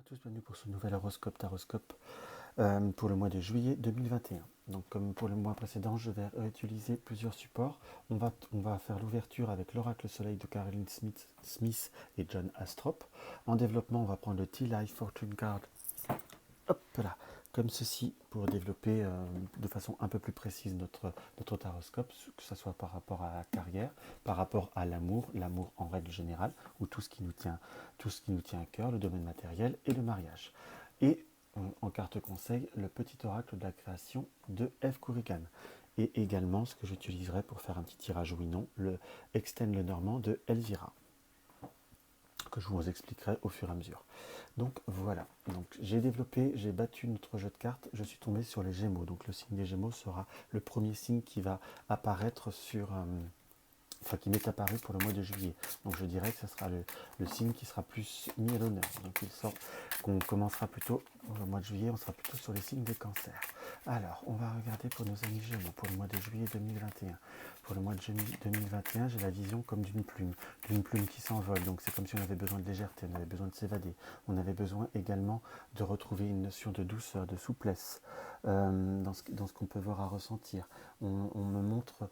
tous, bienvenue pour ce nouvel horoscope Taroscope pour le mois de juillet 2021. Donc comme pour le mois précédent, je vais utiliser plusieurs supports. On va faire l'ouverture avec l'oracle soleil de Caroline Smith et John Astrop. En développement, on va prendre le T-Life Fortune Card. Hop là, comme ceci, pour développer de façon un peu plus précise notre taroscope, que ce soit par rapport à la carrière, par rapport à l'amour en règle générale, ou tout ce qui nous tient à cœur, le domaine matériel et le mariage. Et en carte conseil, le petit oracle de la création de Eve Kurigan. Et également ce que j'utiliserai pour faire un petit tirage oui non, le Extend le Normand de Elvira, que je vous expliquerai au fur et à mesure. Donc voilà, donc j'ai battu notre jeu de cartes, je suis tombé sur les Gémeaux. Donc le signe des Gémeaux sera le premier signe qui va apparaître qui m'est apparu pour le mois de juillet. Donc je dirais que ce sera le signe qui sera plus mis à l'honneur. Donc qu'on commencera plutôt, au mois de juillet, on sera plutôt sur les signes des cancers. Alors, on va regarder pour nos amis Gémeaux, pour le mois de juillet 2021. Pour le mois de juillet 2021, j'ai la vision comme d'une plume qui s'envole. Donc c'est comme si on avait besoin de légèreté, on avait besoin de s'évader. On avait besoin également de retrouver une notion de douceur, de souplesse dans ce qu'on peut voir à ressentir. On me montre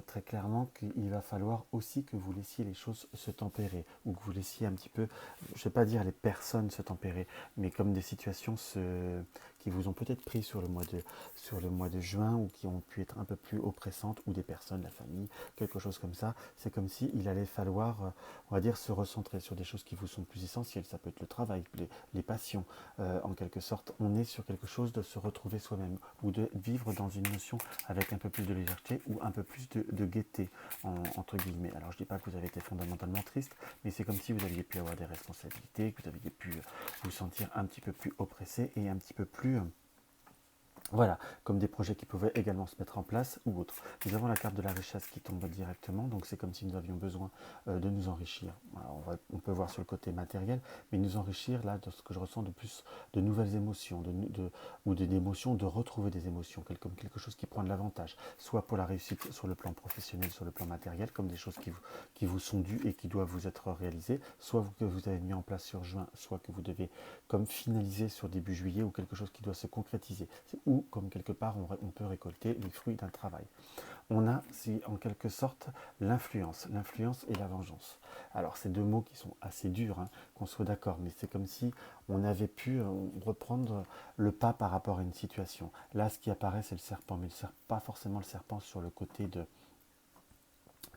très clairement qu'il va falloir aussi que vous laissiez les choses se tempérer, ou que vous laissiez un petit peu, je ne vais pas dire les personnes se tempérer, mais comme des situations qui vous ont peut-être pris sur le mois de juin, ou qui ont pu être un peu plus oppressantes, ou des personnes, la famille, quelque chose comme ça. C'est comme si il allait falloir, on va dire, se recentrer sur des choses qui vous sont plus essentielles. Ça peut être le travail, les passions, en quelque sorte. On est sur quelque chose de se retrouver soi-même, ou de vivre dans une notion avec un peu plus de légèreté, ou un peu plus de gaieté, entre guillemets. Alors je ne dis pas que vous avez été fondamentalement triste, mais c'est comme si vous aviez pu avoir des responsabilités, que vous aviez pu vous sentir un petit peu plus oppressé et un petit peu plus voilà, comme des projets qui pouvaient également se mettre en place ou autres. Nous avons la carte de la richesse qui tombe directement, donc c'est comme si nous avions besoin de nous enrichir. Alors on peut voir sur le côté matériel, mais nous enrichir là de ce que je ressens de plus de nouvelles émotions, ou d'émotions, de retrouver des émotions, comme quelque chose qui prend de l'avantage, soit pour la réussite sur le plan professionnel, sur le plan matériel, comme des choses qui vous sont dues et qui doivent vous être réalisées, soit que vous avez mis en place sur juin, soit que vous devez comme finaliser sur début juillet, ou quelque chose qui doit se concrétiser, ou comme quelque part on peut récolter les fruits d'un travail. On a, c'est en quelque sorte l'influence et la vengeance. Alors c'est deux mots qui sont assez durs, qu'on soit d'accord, mais c'est comme si on avait pu reprendre le pas par rapport à une situation. Là, ce qui apparaît, c'est le serpent, mais pas forcément le serpent sur le côté de,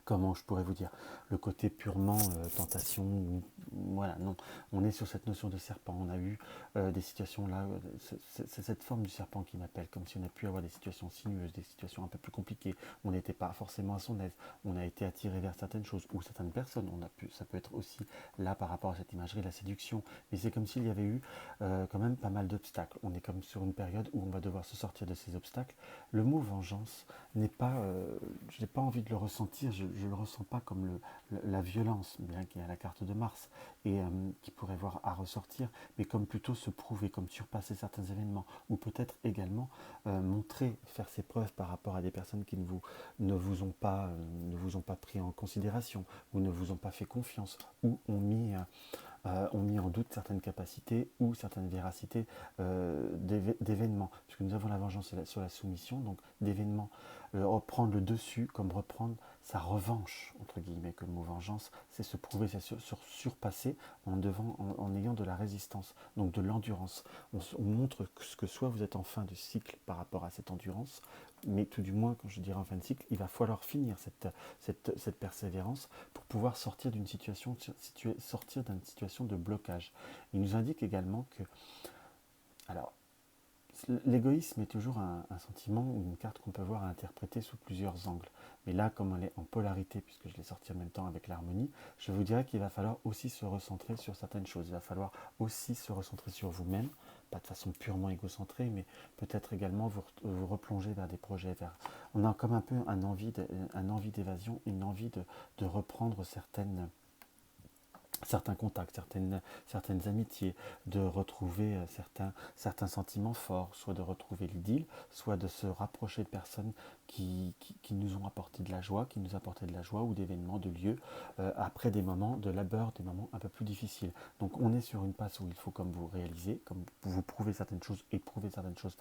comment je pourrais vous dire, le côté purement tentation, voilà, non, on est sur cette notion de serpent. On a eu des situations là, c'est cette forme du serpent qui m'appelle, comme si on a pu avoir des situations sinueuses, des situations un peu plus compliquées, on n'était pas forcément à son aise, on a été attiré vers certaines choses, ou certaines personnes, ça peut être aussi là par rapport à cette imagerie, la séduction, mais c'est comme s'il y avait eu quand même pas mal d'obstacles. On est comme sur une période où on va devoir se sortir de ces obstacles. Le mot vengeance n'est pas, je n'ai pas envie de le ressentir, je ne le ressens pas comme la violence, bien qu'il y a la carte de Mars, et qui pourrait voir à ressortir, mais comme plutôt se prouver, comme surpasser certains événements, ou peut-être également montrer, faire ses preuves par rapport à des personnes qui ne vous ont pas pris en considération, ou ne vous ont pas fait confiance, ou ont mis en doute certaines capacités ou certaines véracités d'événements. Puisque nous avons la vengeance sur la soumission, donc d'événements, reprendre le dessus, comme reprendre sa revanche, entre guillemets, que le mot vengeance, c'est se prouver, c'est surpasser en ayant de la résistance, donc de l'endurance. On montre que soit vous êtes en fin de cycle par rapport à cette endurance, mais tout du moins, quand je dirais en fin de cycle, il va falloir finir cette persévérance pour pouvoir sortir d'une situation de blocage. Il nous indique également que, alors, l'égoïsme est toujours un sentiment ou une carte qu'on peut voir à interpréter sous plusieurs angles. Mais là, comme elle est en polarité, puisque je l'ai sortie en même temps avec l'harmonie, je vous dirais qu'il va falloir aussi se recentrer sur certaines choses. Il va falloir aussi se recentrer sur vous-même, pas de façon purement égocentrée, mais peut-être également vous replonger vers des projets. On a comme un peu un envie d'évasion, une envie de reprendre certains contacts, certaines amitiés, de retrouver certains sentiments forts, soit de retrouver l'idylle, soit de se rapprocher de personnes qui nous ont apporté de la joie, qui nous apportaient de la joie ou d'événements, de lieux, après des moments de labeur, des moments un peu plus difficiles. Donc on est sur une passe où il faut comme vous réaliser, comme vous prouver certaines choses, éprouver certaines choses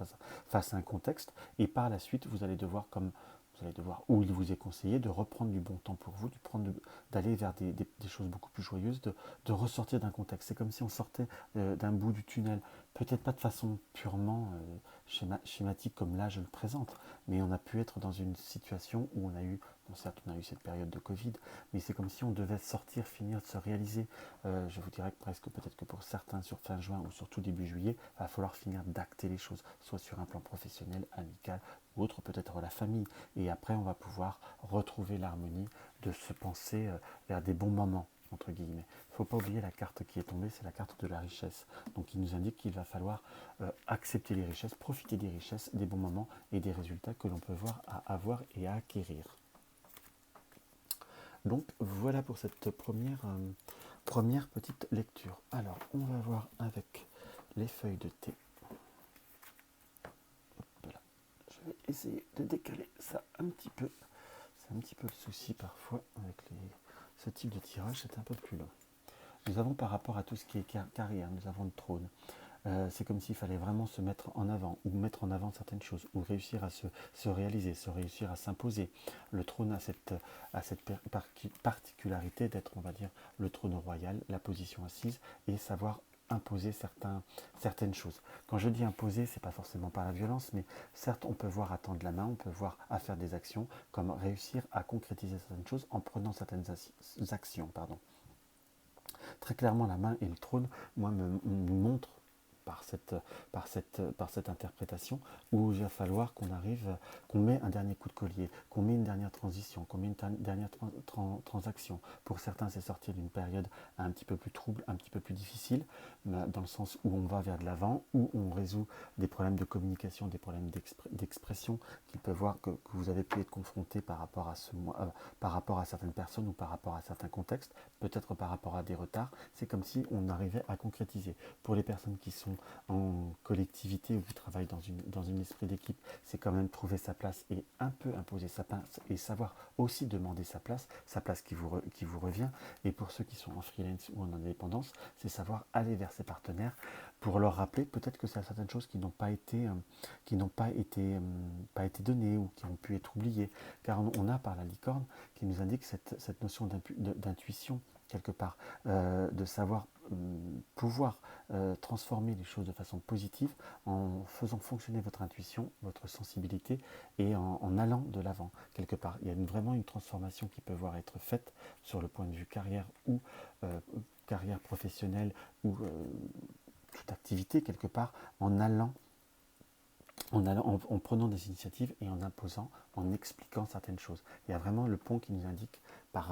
face à un contexte, et par la suite vous allez devoir où il vous est conseillé de reprendre du bon temps pour vous, d'aller vers des choses beaucoup plus joyeuses, de ressortir d'un contexte. C'est comme si on sortait d'un bout du tunnel, peut-être pas de façon purement schématique comme là je le présente, mais on a pu être dans une situation où certes on a eu cette période de Covid, mais c'est comme si on devait sortir, finir de se réaliser. Je vous dirais que presque peut-être que pour certains sur fin juin ou surtout début juillet, il va falloir finir d'acter les choses, soit sur un plan professionnel, amical ou autre, peut-être la famille. Et après on va pouvoir retrouver l'harmonie de se penser vers des bons moments entre guillemets. Il ne faut pas oublier la carte qui est tombée, c'est la carte de la richesse. Donc il nous indique qu'il va falloir accepter les richesses, profiter des richesses, des bons moments et des résultats que l'on peut voir à avoir et à acquérir. Donc voilà pour cette première petite lecture. Alors on va voir avec les feuilles de thé. Voilà. Je vais essayer de décaler ça un petit peu. C'est un petit peu le souci parfois avec ce type de tirage, c'est un peu plus long. Nous avons par rapport à tout ce qui est carrière, nous avons le trône. C'est comme s'il fallait vraiment se mettre en avant, ou mettre en avant certaines choses, ou réussir à se réaliser, réussir à s'imposer. Le trône a cette particularité d'être, on va dire, le trône royal, la position assise, et savoir imposer certaines choses. Quand je dis imposer, c'est pas forcément par la violence, mais certes, on peut voir à tendre la main, on peut voir à faire des actions, comme réussir à concrétiser certaines choses en prenant certaines actions. Très clairement, la main et le trône, moi, me montrent par cette interprétation où il va falloir qu'on met un dernier coup de collier, qu'on met une dernière transition, qu'on met une dernière transaction. Pour certains, c'est sortir d'une période un petit peu plus trouble, un petit peu plus difficile, dans le sens où on va vers de l'avant, où on résout des problèmes de communication, des problèmes d'expression qu'ils peuvent voir que vous avez pu être confronté par rapport à certaines personnes ou par rapport à certains contextes, peut-être par rapport à des retards. C'est comme si on arrivait à concrétiser. Pour les personnes qui sont en collectivité ou qui travaillent dans une esprit d'équipe, c'est quand même trouver sa place et un peu imposer sa place et savoir aussi demander sa place qui vous revient. Et pour ceux qui sont en freelance ou en indépendance, c'est savoir aller vers ses partenaires pour leur rappeler peut-être que c'est certaines choses qui n'ont pas été données ou qui ont pu être oubliées. Car on a par la licorne qui nous indique cette notion d'intuition quelque part, de savoir pouvoir transformer les choses de façon positive en faisant fonctionner votre intuition, votre sensibilité et en allant de l'avant quelque part. Il y a vraiment une transformation qui peut voir être faite sur le point de vue carrière ou carrière professionnelle ou toute activité quelque part en prenant des initiatives et en imposant, en expliquant certaines choses. Il y a vraiment le pont qui nous indique par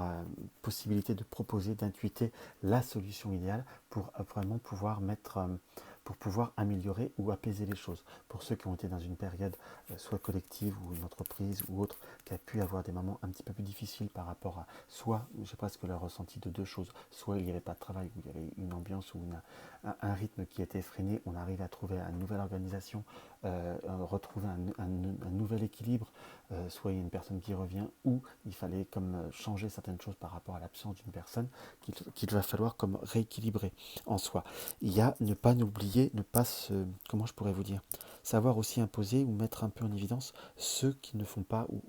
possibilité de proposer, d'intuiter la solution idéale pour vraiment pour pouvoir améliorer ou apaiser les choses. Pour ceux qui ont été dans une période soit collective ou une entreprise ou autre, qui a pu avoir des moments un petit peu plus difficiles par rapport à soit, j'ai presque le ressenti de deux choses, soit il n'y avait pas de travail, où il y avait une ambiance ou un rythme qui était effréné, on arrive à trouver une nouvelle organisation, retrouver un nouvel équilibre, soit il y a une personne qui revient ou il fallait comme changer certaines choses par rapport à l'absence d'une personne qu'il va falloir comme rééquilibrer en soi. Il y a ne pas oublier, comment je pourrais vous dire, savoir aussi imposer ou mettre un peu en évidence ceux qui ne font pas, ou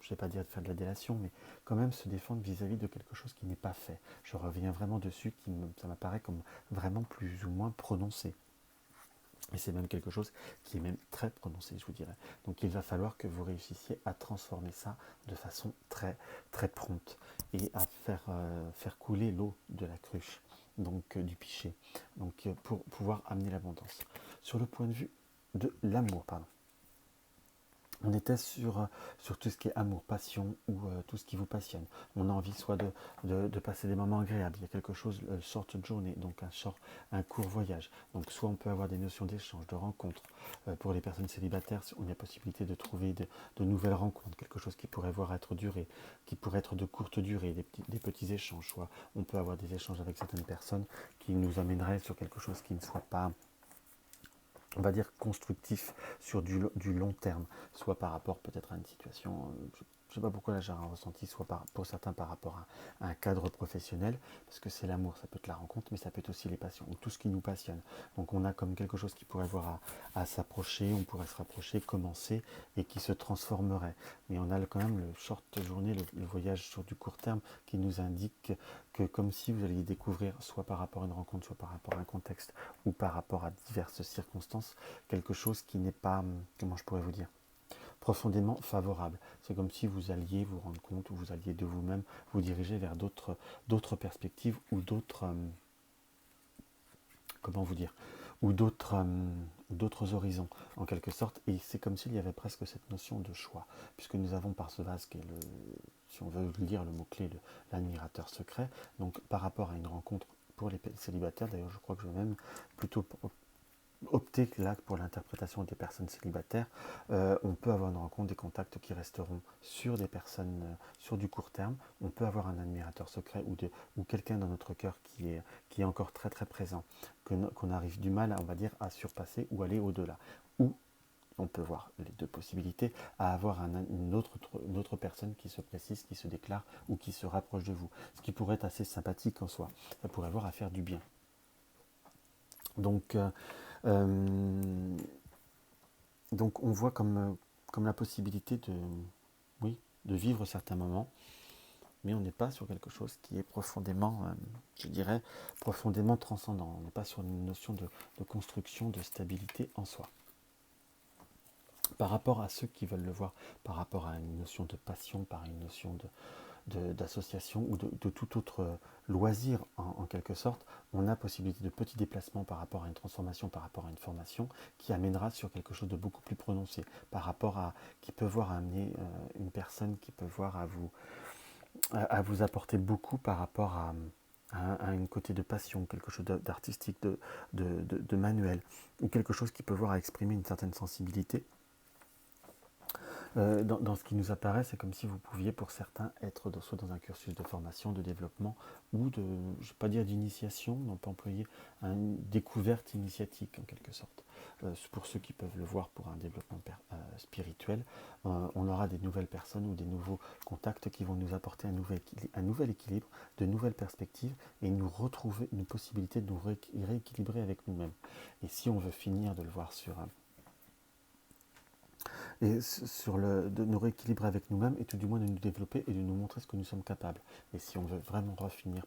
je ne vais pas dire de faire de la délation, mais quand même se défendre vis-à-vis de quelque chose qui n'est pas fait. Je reviens vraiment dessus, ça m'apparaît comme vraiment plus ou moins prononcé. Et c'est même quelque chose qui est même très prononcé, je vous dirais. Donc il va falloir que vous réussissiez à transformer ça de façon très, très prompte et à faire couler l'eau de la cruche, donc du pichet, donc pour pouvoir amener l'abondance. Sur le point de vue de l'amour, pardon. On était sur tout ce qui est amour, passion ou tout ce qui vous passionne. On a envie soit de passer des moments agréables. Il y a quelque chose, short journée, donc un court voyage. Donc soit on peut avoir des notions d'échange, de rencontres. Pour les personnes célibataires, on a possibilité de trouver de nouvelles rencontres, quelque chose qui pourrait voir être duré, qui pourrait être de courte durée, des petits échanges. Soit on peut avoir des échanges avec certaines personnes qui nous amèneraient sur quelque chose qui ne soit pas, on va dire, constructif sur du long terme, soit par rapport peut-être à une situation, je ne sais pas pourquoi là j'ai un ressenti, soit pour certains par rapport à un cadre professionnel, parce que c'est l'amour, ça peut être la rencontre, mais ça peut être aussi les passions, ou tout ce qui nous passionne. Donc on a comme quelque chose qui pourrait voir à s'approcher, on pourrait se rapprocher, commencer, et qui se transformerait. Mais on a quand même le short journée, le voyage sur du court terme, qui nous indique que comme si vous alliez découvrir, soit par rapport à une rencontre, soit par rapport à un contexte, ou par rapport à diverses circonstances, quelque chose qui n'est pas, comment je pourrais vous dire, profondément favorable. C'est comme si vous alliez vous rendre compte, ou vous alliez de vous-même vous diriger vers d'autres perspectives, ou d'autres, comment vous dire, ou d'autres horizons, en quelque sorte. Et c'est comme s'il y avait presque cette notion de choix, puisque nous avons par ce vase, qui est si on veut lire le mot-clé, l'admirateur secret, donc par rapport à une rencontre pour les célibataires, d'ailleurs je crois que je vais même plutôt opter là pour l'interprétation des personnes célibataires, on peut avoir une rencontre, des contacts qui resteront sur des personnes, sur du court terme. On peut avoir un admirateur secret ou quelqu'un dans notre cœur qui est encore très très présent, qu'on arrive du mal, on va dire, à surpasser ou aller au-delà. Ou on peut voir les deux possibilités, à avoir une autre personne qui se précise, qui se déclare ou qui se rapproche de vous. Ce qui pourrait être assez sympathique en soi. Ça pourrait avoir à faire du bien. Donc, euh, donc on voit comme la possibilité oui, de vivre certains moments, mais on n'est pas sur quelque chose qui est profondément, je dirais, profondément transcendant. On n'est pas sur une notion de construction, de stabilité en soi. Par rapport à ceux qui veulent le voir, par rapport à une notion de passion, par une notion d'association ou de tout autre loisir en quelque sorte, on a possibilité de petits déplacements par rapport à une transformation, par rapport à une formation qui amènera sur quelque chose de beaucoup plus prononcé, par rapport à qui peut voir amener une personne qui peut voir à vous apporter beaucoup par rapport à une côté de passion, quelque chose d'artistique, de manuel, ou quelque chose qui peut voir à exprimer une certaine sensibilité. Dans ce qui nous apparaît, c'est comme si vous pouviez, pour certains, être soit dans un cursus de formation, de développement, ou je ne vais pas dire d'initiation, mais on peut employer une découverte initiatique, en quelque sorte. Pour ceux qui peuvent le voir pour un développement spirituel, on aura des nouvelles personnes ou des nouveaux contacts qui vont nous apporter un nouvel équilibre, de nouvelles perspectives, et nous retrouver une possibilité de nous rééquilibrer avec nous-mêmes. Et si on veut finir de le voir de nous rééquilibrer avec nous-mêmes et tout du moins de nous développer et de nous montrer ce que nous sommes capables. Et si on veut vraiment refinir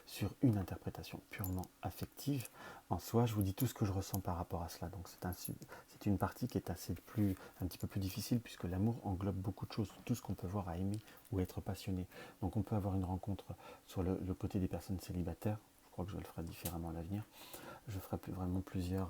sur une interprétation purement affective, en soi, je vous dis tout ce que je ressens par rapport à cela. Donc c'est une partie qui est un petit peu plus difficile puisque l'amour englobe beaucoup de choses, tout ce qu'on peut voir à aimer ou être passionné. Donc on peut avoir une rencontre sur le côté des personnes célibataires, je crois que je le ferai différemment à l'avenir, je ferai vraiment plusieurs...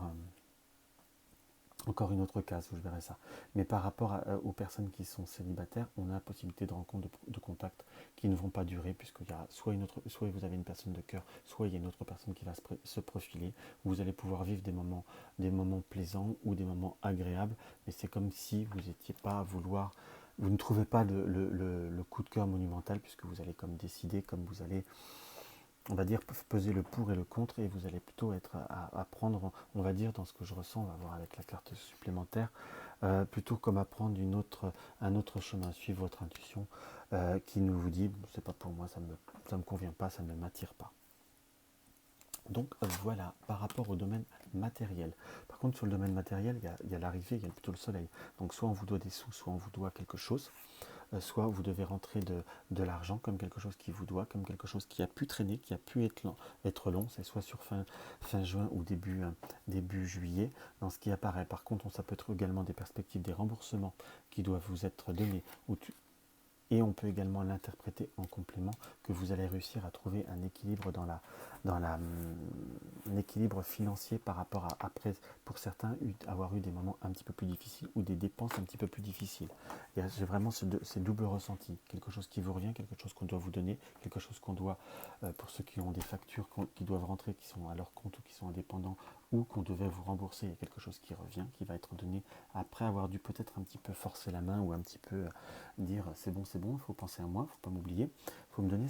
encore une autre case où je verrai ça. Mais par rapport aux personnes qui sont célibataires, on a la possibilité de rencontres, de contacts qui ne vont pas durer, puisqu'il y a soit vous avez une personne de cœur, soit il y a une autre personne qui va se profiler. Vous allez pouvoir vivre des moments plaisants ou des moments agréables, mais c'est comme si vous n'étiez pas à vouloir, vous ne trouvez pas le coup de cœur monumental, puisque vous allez comme décider, comme vous allez, on va dire, peser le pour et le contre, et vous allez plutôt être à prendre, on va dire, dans ce que je ressens, on va voir avec la carte supplémentaire, plutôt comme à prendre un autre chemin, suivre votre intuition, qui nous vous dit, c'est pas pour moi, ça me convient pas, ça ne m'attire pas. Donc voilà, par rapport au domaine matériel. Par contre, sur le domaine matériel, il y a l'arrivée, il y a plutôt le soleil. Donc soit on vous doit des sous, soit on vous doit quelque chose. Soit vous devez rentrer de l'argent comme quelque chose qui vous doit, comme quelque chose qui a pu traîner, qui a pu être long, c'est soit sur fin juin ou début juillet, dans ce qui apparaît. Par contre, ça peut être également des perspectives, des remboursements qui doivent vous être donnés, Et on peut également l'interpréter en complément, que vous allez réussir à trouver un équilibre un équilibre financier par rapport à après, pour certains, avoir eu des moments un petit peu plus difficiles ou des dépenses un petit peu plus difficiles. J'ai vraiment ces doubles ressentis, quelque chose qui vous revient, quelque chose qu'on doit vous donner, quelque chose qu'on doit, pour ceux qui ont des factures qui doivent rentrer, qui sont à leur compte ou qui sont indépendants, ou qu'on devait vous rembourser, il y a quelque chose qui revient, qui va être donné après avoir dû peut-être un petit peu forcer la main ou un petit peu dire c'est bon, il faut penser à moi, il ne faut pas m'oublier, il faut me donner,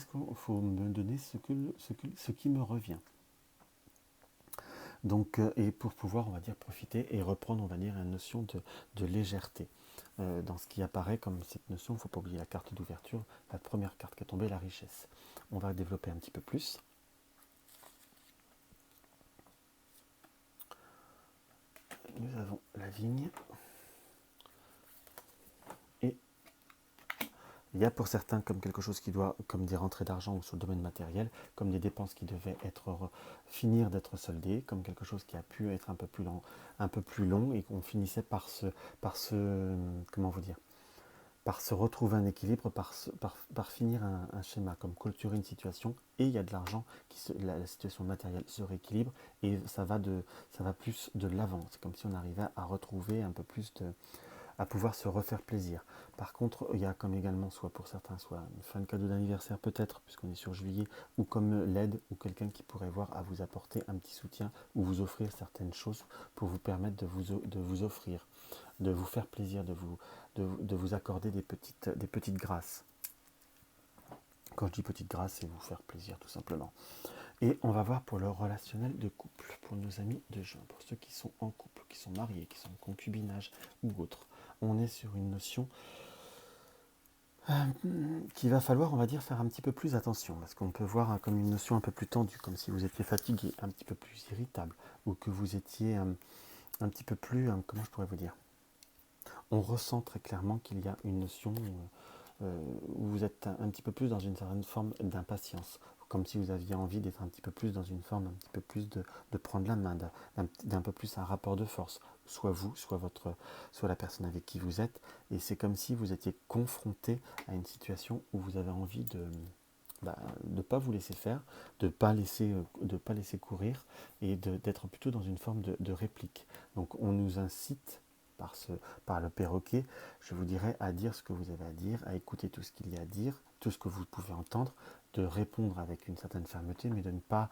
ce qui me revient. Donc, et pour pouvoir, on va dire, profiter et reprendre, on va dire, une notion de légèreté. Dans ce qui apparaît comme cette notion, il ne faut pas oublier la carte d'ouverture, la première carte qui est tombée, la richesse. On va développer un petit peu plus. Nous avons la vigne. Et il y a pour certains comme quelque chose qui doit, comme des rentrées d'argent ou sur le domaine matériel, comme des dépenses qui devaient finir d'être soldées, comme quelque chose qui a pu être un peu plus long et qu'on finissait comment vous dire, par se retrouver un équilibre, par finir un schéma, comme clôturer une situation, et il y a de l'argent, la situation matérielle se rééquilibre, et ça va plus de l'avant. C'est comme si on arrivait à retrouver un peu plus à pouvoir se refaire plaisir. Par contre, il y a comme également, soit pour certains, soit une fin de cadeau d'anniversaire peut-être, puisqu'on est sur juillet, ou comme l'aide, ou quelqu'un qui pourrait voir à vous apporter un petit soutien, ou vous offrir certaines choses pour vous permettre de vous offrir, de vous faire plaisir, de vous accorder des petites grâces. Quand je dis petites grâces, c'est vous faire plaisir tout simplement. Et on va voir pour le relationnel de couple, pour nos amis de juin, pour ceux qui sont en couple, qui sont mariés, qui sont en concubinage ou autre. On est sur une notion qu'il va falloir, on va dire, faire un petit peu plus attention, parce qu'on peut voir comme une notion un peu plus tendue, comme si vous étiez fatigué, un petit peu plus irritable, ou que vous étiez un petit peu plus, comment je pourrais vous dire, on ressent très clairement qu'il y a une notion où vous êtes un petit peu plus dans une certaine forme d'impatience, comme si vous aviez envie d'être un petit peu plus dans une forme, un petit peu plus de prendre la main, d'un peu plus un rapport de force, soit vous, soit la personne avec qui vous êtes, et c'est comme si vous étiez confronté à une situation où vous avez envie de ne pas vous laisser faire, de ne pas laisser courir, et d'être plutôt dans une forme de réplique. Donc on nous incite par le perroquet, je vous dirais, à dire ce que vous avez à dire, à écouter tout ce qu'il y a à dire, tout ce que vous pouvez entendre, de répondre avec une certaine fermeté, mais de ne pas,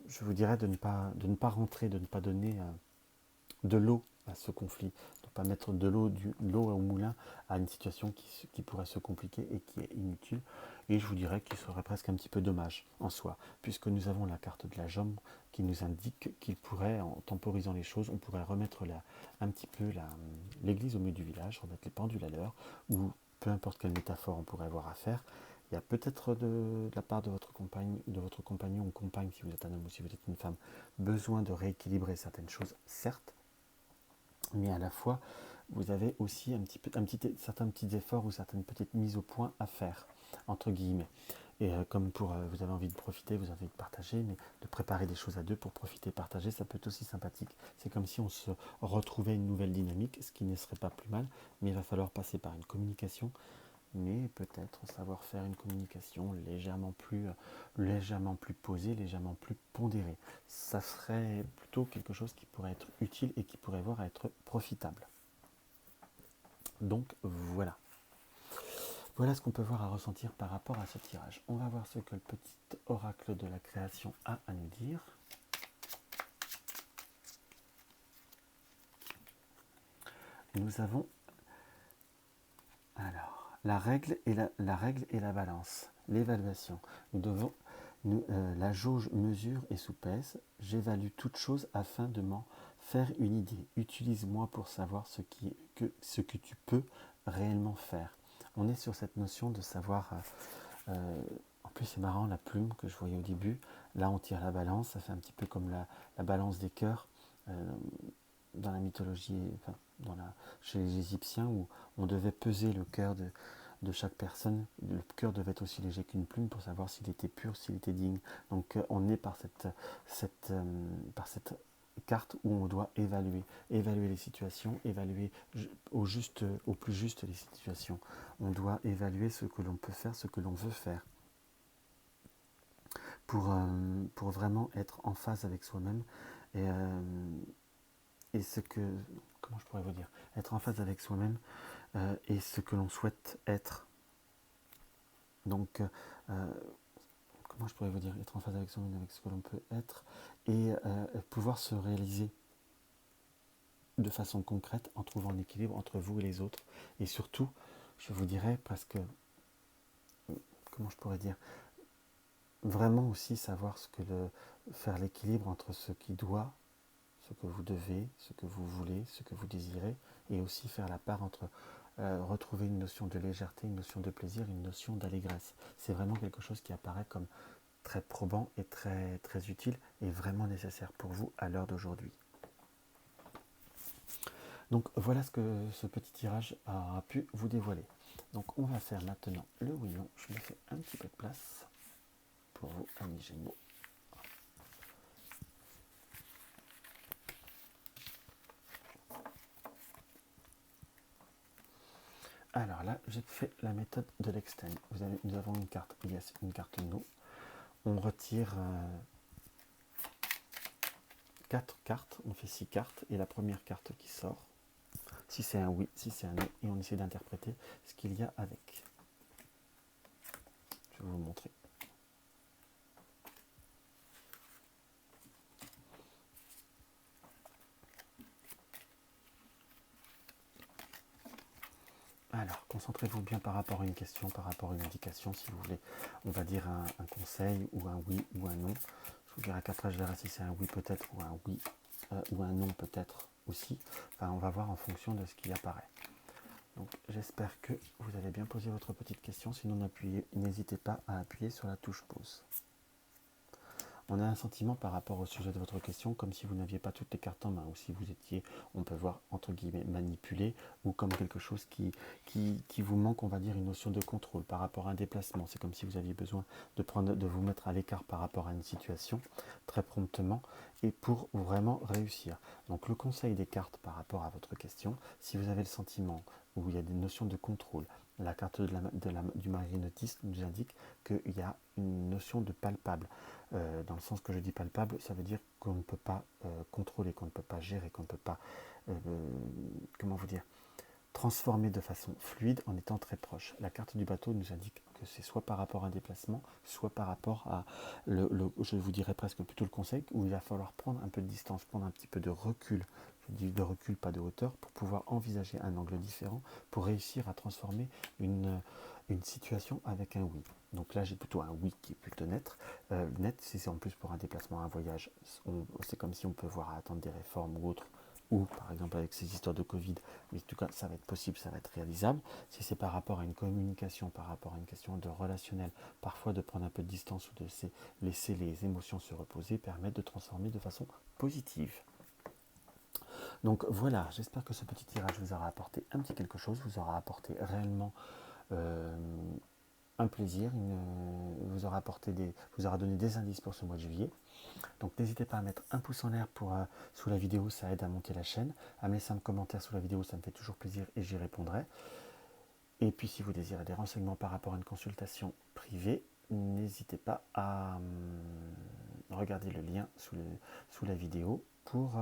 je vous dirais, de ne pas rentrer, de ne pas donner de l'eau à ce conflit, de ne pas mettre de l'eau au moulin à une situation qui pourrait se compliquer et qui est inutile, et je vous dirais qu'il serait presque un petit peu dommage en soi, puisque nous avons la carte de la jambe qui nous indique qu'il pourrait, en temporisant les choses, on pourrait remettre un petit peu l'église au milieu du village, remettre les pendules à l'heure, ou peu importe quelle métaphore on pourrait avoir à faire. Il y a peut-être de la part de votre compagnon ou compagne, si vous êtes un homme ou si vous êtes une femme, besoin de rééquilibrer certaines choses, certes, mais à la fois, vous avez aussi certains petits efforts ou certaines petites mises au point à faire, entre guillemets. Et comme vous avez envie de profiter, vous avez envie de partager, mais de préparer des choses à deux pour profiter, partager, ça peut être aussi sympathique. C'est comme si on se retrouvait une nouvelle dynamique, ce qui ne serait pas plus mal, mais il va falloir passer par une communication, mais peut-être savoir faire une communication légèrement plus posée, légèrement plus pondérée. Ça serait plutôt quelque chose qui pourrait être utile et qui pourrait voir à être profitable. Donc voilà. Voilà ce qu'on peut voir à ressentir par rapport à ce tirage. On va voir ce que le petit oracle de la création a à nous dire. Nous avons alors la règle et la balance, l'évaluation. La jauge mesure et sous-pèse. J'évalue toute chose afin de m'en faire une idée. Utilise-moi pour savoir ce que tu peux réellement faire. On est sur cette notion de savoir. En plus, c'est marrant, la plume que je voyais au début. Là, on tire la balance. Ça fait un petit peu comme la balance des cœurs dans la mythologie, enfin, chez les Égyptiens, où on devait peser le cœur de chaque personne. Le cœur devait être aussi léger qu'une plume pour savoir s'il était pur, s'il était digne. Donc on est par cette carte où on doit évaluer les situations, évaluer au plus juste les situations. On doit évaluer ce que l'on peut faire, ce que l'on veut faire, pour vraiment être en phase avec soi-même et ce que, comment je pourrais vous dire, être en phase avec soi-même et ce que l'on souhaite être. Donc, comment je pourrais vous dire, être en phase avec soi-même, avec ce que l'on peut être et pouvoir se réaliser de façon concrète en trouvant un équilibre entre vous et les autres. Et surtout, je vous dirais presque, comment je pourrais dire, vraiment aussi savoir faire l'équilibre entre ce qui doit, ce que vous devez, ce que vous voulez, ce que vous désirez, et aussi faire la part entre retrouver une notion de légèreté, une notion de plaisir, une notion d'allégresse. C'est vraiment quelque chose qui apparaît comme très probant et très, très utile et vraiment nécessaire pour vous à l'heure d'aujourd'hui. Donc voilà ce que ce petit tirage a pu vous dévoiler. Donc on va faire maintenant le oui/non. Je me fais un petit peu de place pour vous, amis Gémeaux. Alors là, j'ai fait la méthode de l'extend. Nous avons une carte yes, une carte no. On retire 4 cartes, on fait 6 cartes, et la première carte qui sort, si c'est un oui, si c'est un non, et on essaie d'interpréter ce qu'il y a avec. Je vais vous montrer. Alors, concentrez-vous bien par rapport à une question, par rapport à une indication, si vous voulez, on va dire un conseil, ou un oui, ou un non. Je vous dirai qu'après, je verrai si c'est un oui peut-être, ou un oui, ou un non peut-être aussi. Enfin, on va voir en fonction de ce qui apparaît. Donc, j'espère que vous avez bien posé votre petite question. Sinon, n'hésitez pas à appuyer sur la touche pause. On a un sentiment par rapport au sujet de votre question, comme si vous n'aviez pas toutes les cartes en main, ou si vous étiez, on peut voir, entre guillemets, manipulé, ou comme quelque chose qui vous manque, on va dire, une notion de contrôle par rapport à un déplacement. C'est comme si vous aviez besoin de vous mettre à l'écart par rapport à une situation, très promptement, et pour vraiment réussir. Donc le conseil des cartes par rapport à votre question, si vous avez le sentiment où il y a des notions de contrôle, la carte du marionnetiste nous indique qu'il y a une notion de palpable. Dans le sens que je dis palpable, ça veut dire qu'on ne peut pas contrôler, qu'on ne peut pas gérer, qu'on ne peut pas, comment vous dire, transformer de façon fluide en étant très proche. La carte du bateau nous indique que c'est soit par rapport à un déplacement, soit par rapport à, je vous dirais presque plutôt le conseil, où il va falloir prendre un peu de distance, prendre un petit peu de recul, je dis de recul, pas de hauteur, pour pouvoir envisager un angle différent, pour réussir à transformer une situation avec un oui. Donc là, j'ai plutôt un oui qui est plutôt net. Net, si c'est en plus pour un déplacement, un voyage, c'est comme si on peut voir à attendre des réformes ou autres, ou par exemple avec ces histoires de Covid, mais en tout cas ça va être possible, ça va être réalisable. Si c'est par rapport à une communication, par rapport à une question de relationnel, parfois de prendre un peu de distance ou de laisser les émotions se reposer, permet de transformer de façon positive. Donc voilà, j'espère que ce petit tirage vous aura apporté un petit quelque chose, vous aura apporté réellement un plaisir, vous aura donné des indices pour ce mois de juillet. Donc n'hésitez pas à mettre un pouce en l'air sous la vidéo, ça aide à monter la chaîne. À me laisser un commentaire sous la vidéo, ça me fait toujours plaisir et j'y répondrai. Et puis si vous désirez des renseignements par rapport à une consultation privée, n'hésitez pas à regarder le lien sous la vidéo pour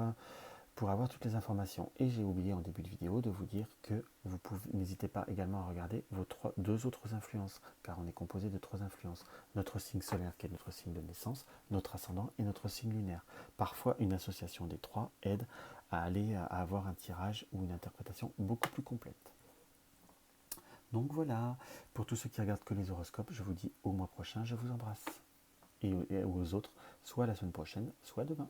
avoir toutes les informations. Et j'ai oublié en début de vidéo de vous dire que n'hésitez pas également à regarder vos deux autres influences, car on est composé de 3 influences. Notre signe solaire qui est notre signe de naissance, notre ascendant et notre signe lunaire. Parfois, une association des 3 aide à avoir un tirage ou une interprétation beaucoup plus complète. Donc voilà, pour tous ceux qui regardent que les horoscopes, je vous dis au mois prochain, je vous embrasse. Et aux autres, soit la semaine prochaine, soit demain.